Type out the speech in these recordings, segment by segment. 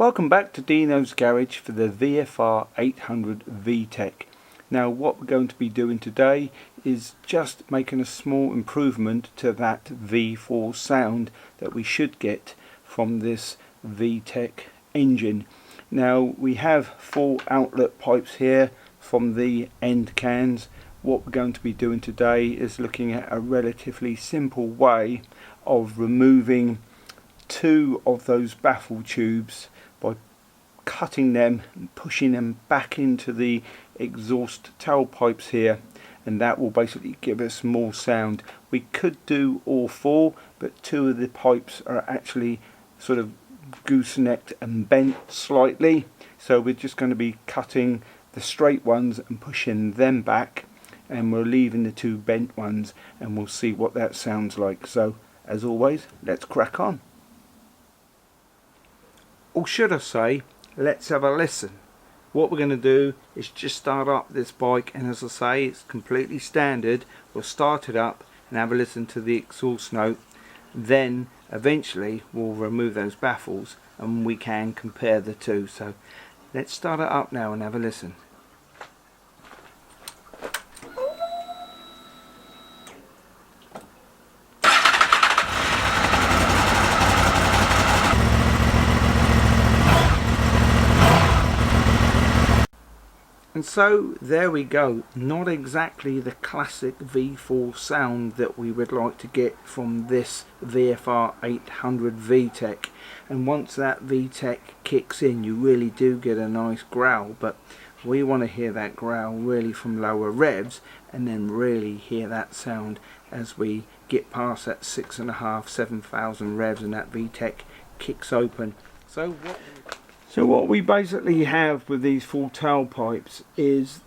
Welcome back to Dino's Garage for the VFR 800 V-tec. Now what we're going to be doing today is just making a small improvement to that V4 sound that we should get from this V-tec engine. Now we have 4 outlet pipes here from the end cans. What we're going to be doing today is looking at a relatively simple way of removing 2 of those baffle tubes by cutting them and pushing them back into the exhaust tailpipes here, and that will basically give us more sound. We could do all 4, but 2 of the pipes are actually sort of goosenecked and bent slightly, so we're just going to be cutting the straight ones and pushing them back, and we're leaving the 2 bent ones, and we'll see what that sounds like. So as always, let's crack on. Or should I say, let's have a listen. What we're going to do is just start up this bike, and as I say, it's completely standard. We'll start it up and have a listen to the exhaust note, then eventually we'll remove those baffles and we can compare the 2. So let's start it up now and have a listen. And so there we go, not exactly the classic V4 sound that we would like to get from this VFR 800 V-tec. And once that V-tec kicks in, you really do get a nice growl, but we want to hear that growl really from lower revs, and then really hear that sound as we get past that 6.5–7,000 revs and that V-tec kicks open. So what we basically have with these full tailpipes is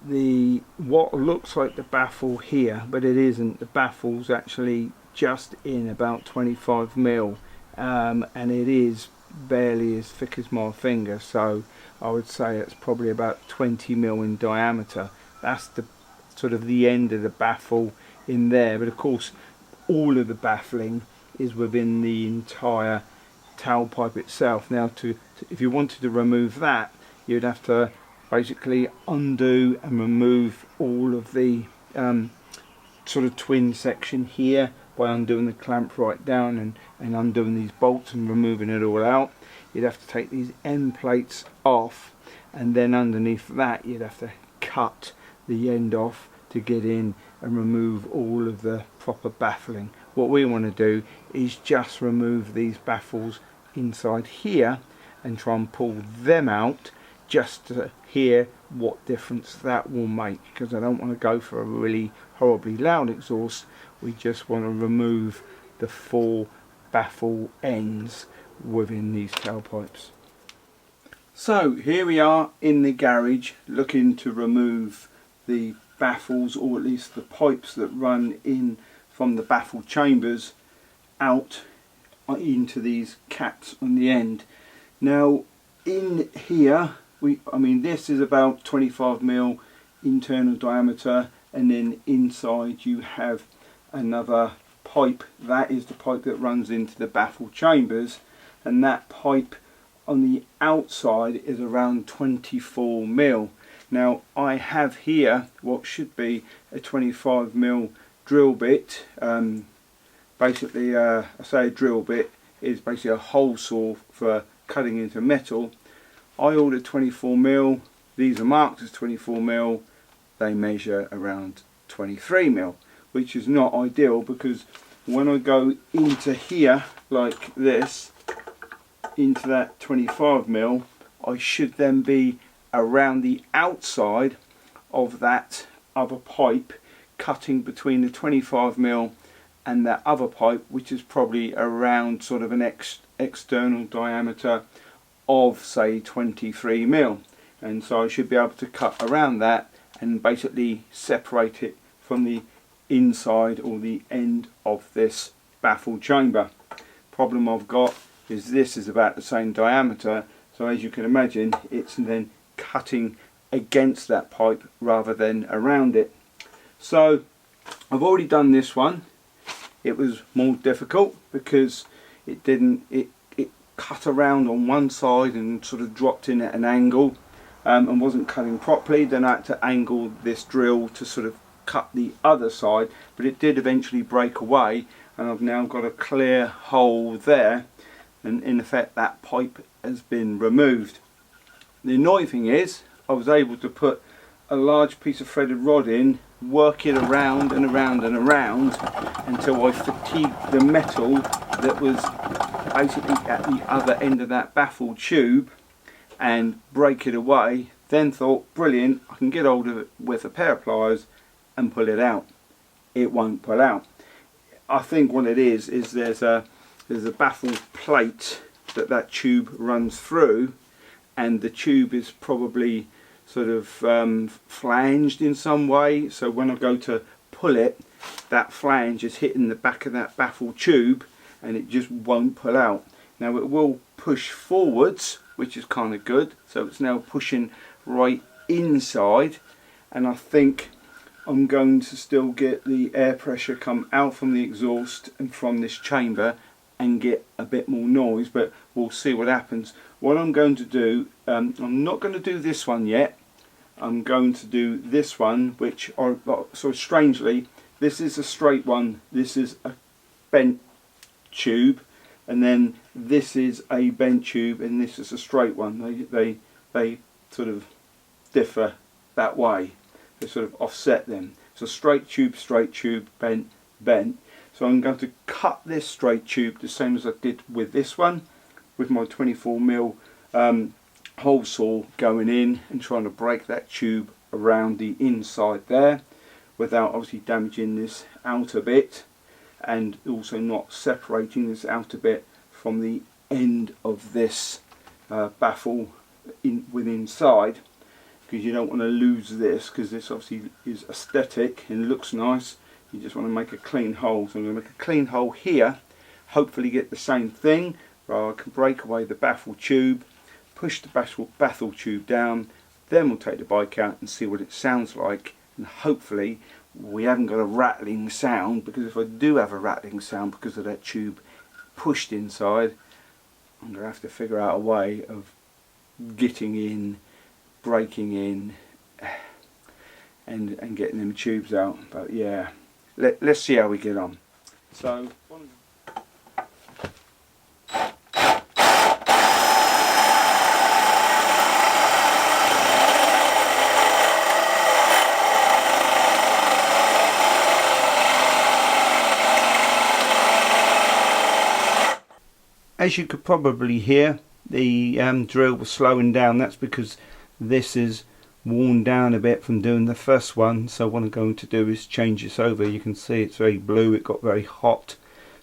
what looks like the baffle here, but it isn't. The baffle's actually just in about 25mm, and it is barely as thick as my finger, so I would say it's probably about 20mm in diameter. That's the sort of the end of the baffle in there, but of course all of the baffling is within the entire tailpipe itself. Now if you wanted to remove that, you'd have to basically undo and remove all of the sort of twin section here by undoing the clamp right down and undoing these bolts and removing it all out. You'd have to take these end plates off, and then underneath that you'd have to cut the end off to get in and remove all of the proper baffling. What we want to do is just remove these baffles inside here and try and pull them out, just to hear what difference that will make, because I don't want to go for a really horribly loud exhaust. We just want to remove the 4 baffle ends within these tailpipes. So here we are in the garage looking to remove the baffles, or at least the pipes that run in from the baffle chambers out into these caps on the end. Now in here, this is about 25mm internal diameter, and then inside you have another pipe. That is the pipe that runs into the baffle chambers, and that pipe on the outside is around 24mm. Now I have here what should be a 25mm drill bit. Basically, I say a drill bit is basically a hole saw for cutting into metal. I ordered 24mm. These are marked as 24mm. They measure around 23mm, which is not ideal, because when I go into here like this, into that 25mm, I should then be around the outside of that other pipe, cutting between the 25mm and that other pipe, which is probably around sort of an external diameter of say 23mm, and so I should be able to cut around that and basically separate it from the inside or the end of this baffle chamber. Problem I've got is this is about the same diameter, so as you can imagine it's then cutting against that pipe rather than around it. So I've already done this one. It was more difficult because it cut around on one side and sort of dropped in at an angle, and wasn't cutting properly. Then I had to angle this drill to sort of cut the other side, but it did eventually break away, and I've now got a clear hole there, and in effect that pipe has been removed. The annoying thing is I was able to put a large piece of threaded rod in, work it around and around and around until I fatigued the metal that was basically at the other end of that baffle tube, and break it away. Then thought, brilliant, I can get hold of it with a pair of pliers and pull it out. It won't pull out. I think what it is there's a baffle plate that tube runs through, and the tube is probably sort of flanged in some way, so when I go to pull it, that flange is hitting the back of that baffle tube and it just won't pull out. Now it will push forwards, which is kind of good, so it's now pushing right inside, and I think I'm going to still get the air pressure come out from the exhaust and from this chamber and get a bit more noise, but we'll see what happens. What I'm going to do, I'm not going to do this one yet. I'm going to do this one, which are sort of strangely, this is a straight one, this is a bent tube, and then this is a bent tube and this is a straight one. They sort of differ that way. They sort of offset them. So straight tube, bent, bent. So I'm going to cut this straight tube the same as I did with this one, with my 24mm hole saw going in and trying to break that tube around the inside there without obviously damaging this outer bit, and also not separating this outer bit from the end of this baffle inside, because you don't want to lose this, because this obviously is aesthetic and looks nice. You just want to make a clean hole. So I'm going to make a clean hole here, hopefully get the same thing where I can break away the baffle tube, push the baffle tube down, then we'll take the bike out and see what it sounds like, and hopefully we haven't got a rattling sound, because if I do have a rattling sound because of that tube pushed inside, I'm going to have to figure out a way of getting in, breaking in and getting them tubes out. But yeah, let's see how we get on. So as you could probably hear, the drill was slowing down. That's because this is worn down a bit from doing the first one. So what I'm going to do is change this over. You can see it's very blue, it got very hot,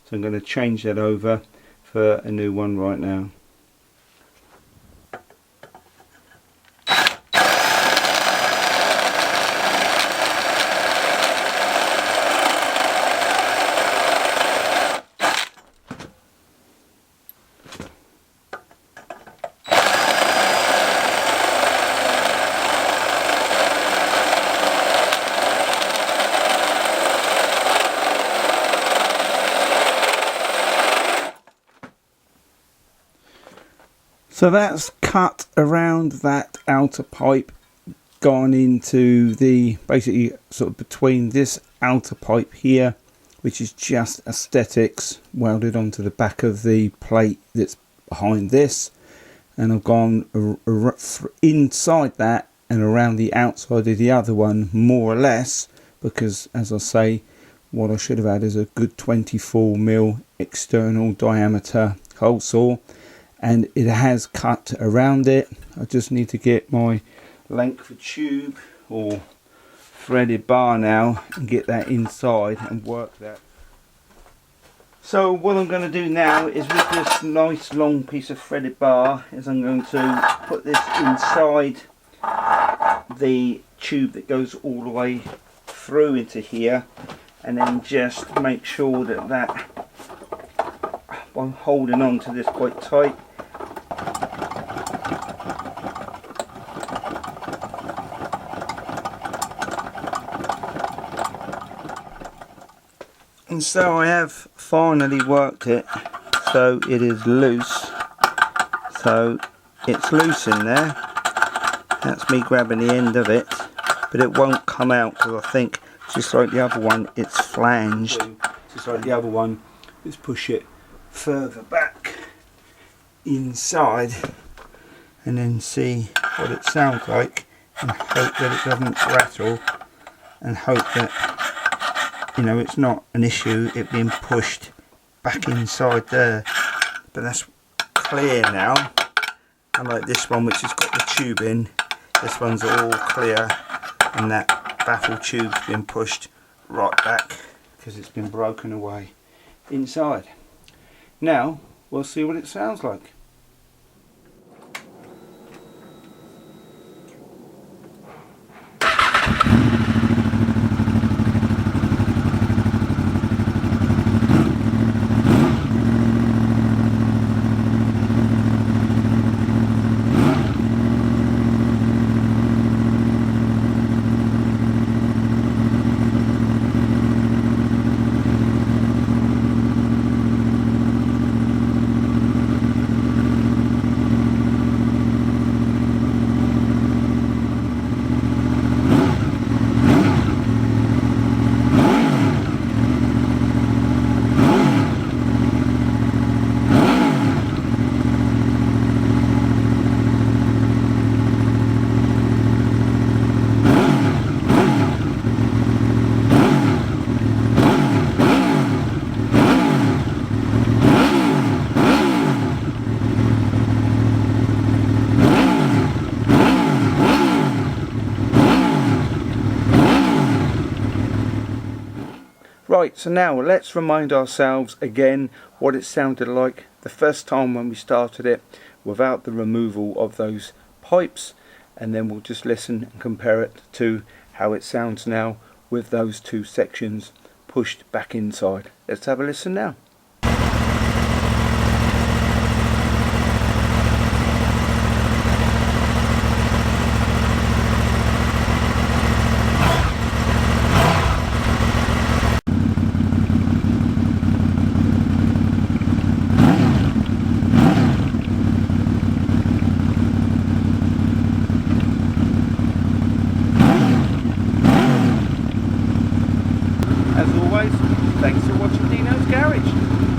so I'm going to change that over for a new one right now. So that's cut around that outer pipe, gone into the, basically sort of between this outer pipe here, which is just aesthetics, welded onto the back of the plate that's behind this, and I've gone inside that and around the outside of the other one, more or less, because as I say, what I should have had is a good 24mm external diameter hole saw, and it has cut around it. I just need to get my length of tube or threaded bar now and get that inside and work that. So what I'm going to do now is, with this nice long piece of threaded bar, is I'm going to put this inside the tube that goes all the way through into here, and then just make sure that I'm holding on to this quite tight. And so I have finally worked it so it is loose, So it's loose in there. That's me grabbing the end of it, but it won't come out because I think, just like the other one, it's flanged. Just like the other one, let's push it further back inside and then see what it sounds like, and hope that it doesn't rattle, and hope that, you know, it's not an issue it being pushed back inside there. But that's clear now, unlike this one which has got the tube in. This one's all clear and that baffle tube's been pushed right back because it's been broken away inside. Now we'll see what it sounds like. Right, so now let's remind ourselves again what it sounded like the first time when we started it without the removal of those pipes, and then we'll just listen and compare it to how it sounds now with those two sections pushed back inside. Let's have a listen now. As always, thanks for watching Dino's Garage.